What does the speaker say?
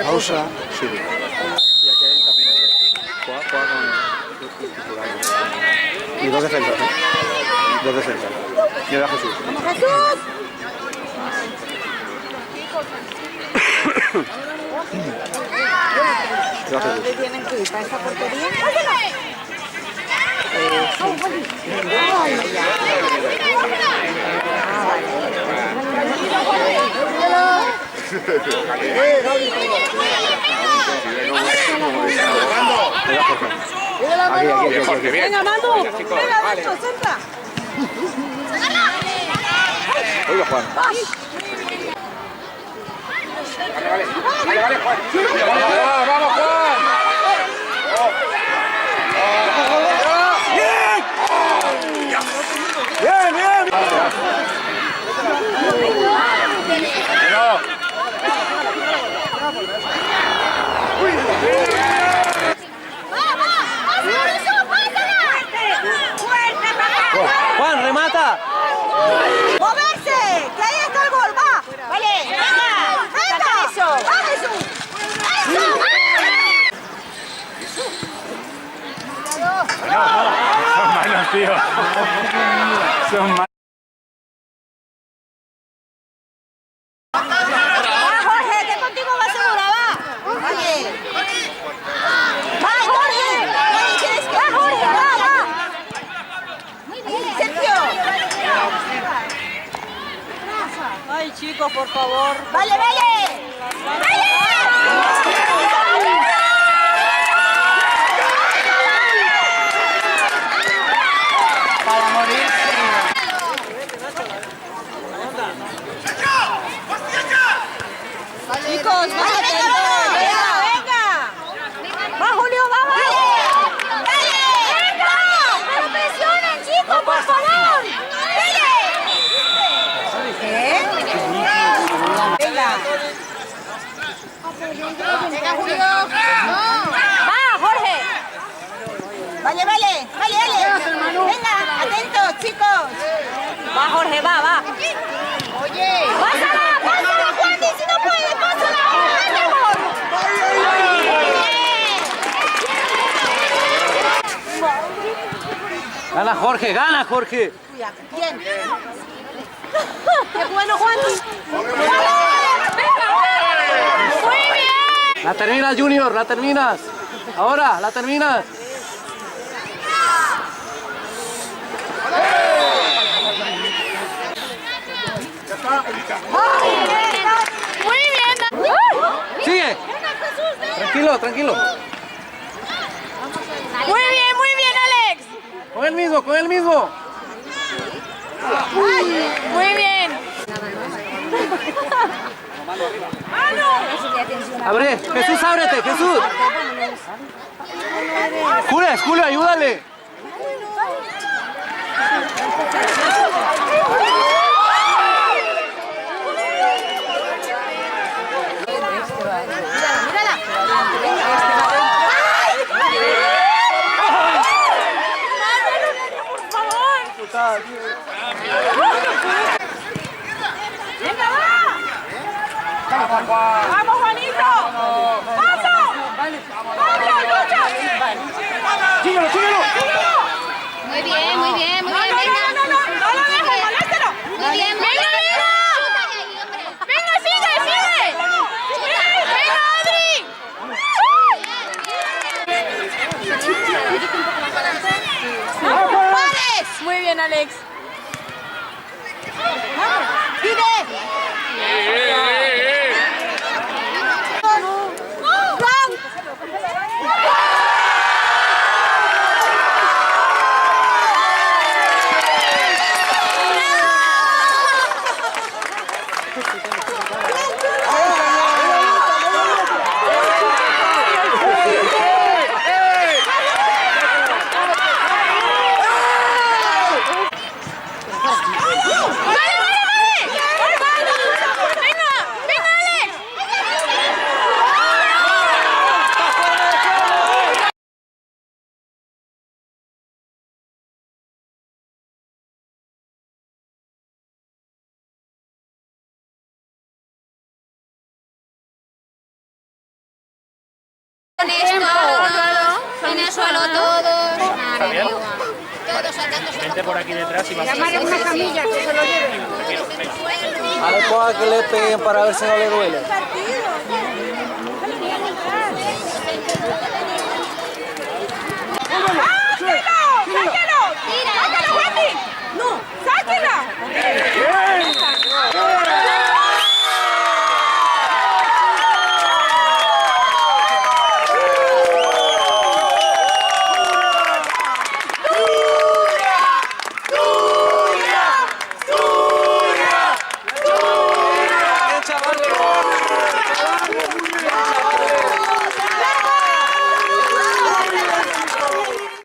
Pausa, sí. Y aquel también es juega con... Y dos defensas, ¿eh? Dos defensas. Mira a Jesús. ¡Vamos, Jesús! Mira a Jesús. ¿Dónde tienen que ir? ¿Para esta portería? Aquí. Venga, Manu. Venga, Nacho, centra. Oiga, Juan. Vale, Juan. ¡Vamos, Juan! ¡Bien! Juan, remata. ¡Moverse! ¡Que ahí está el gol! ¡Va! ¡Vale! ¡Venga! ¡Eso! ¡Va, Jesús! Son malos, tío. Son malos. ¡Va, Jorge! ¡Que contigo va segura! ¡Va! ¡Vale! ¡Va, Jorge! ¡Va, Jorge! ¡Va! ¡Sergio! Ay, chicos, por favor. ¡Vale! Para morirse. Chicos, venga. Va, Julio, va. Venga. No presionen, chicos, por favor. Venga, Julio. Va, Jorge. Vale. Venga, atentos, chicos. Va, Jorge, va. Oye. Pásala, Juan, si no puede, pásala. Gana Jorge. Bien. Qué bueno, Juan. Muy bien. La terminas, Junior, la terminas. Ahora, la terminas. Muy bien. Sigue. Tranquilo. Muy bien, Alex. Con el mismo. Muy bien. Abre, Jesús, ábrete, Jesús. Julio, ayúdale. ¡Vamos, Juanito! ¡Vamos! ¡Vamos, lucha! ¡Síguelo! Muy bien, venga. No lo dejes, moléstelo. Muy bien, Venga, sigue. Venga, Adri. ¡Pares! Muy bien, Alex. ¡Pide! Con esto, en el suelo todos. Madre mía. Todos saltando. Vente por aquí detrás y vamos. Llamarle una camilla que se lo lleve. A ver, ponga que le peguen para ver si no le duele. ¡Sáquelo! ¡Sáquelo! ¡Sáquelo, Wendy! ¡No! ¡Sáquela!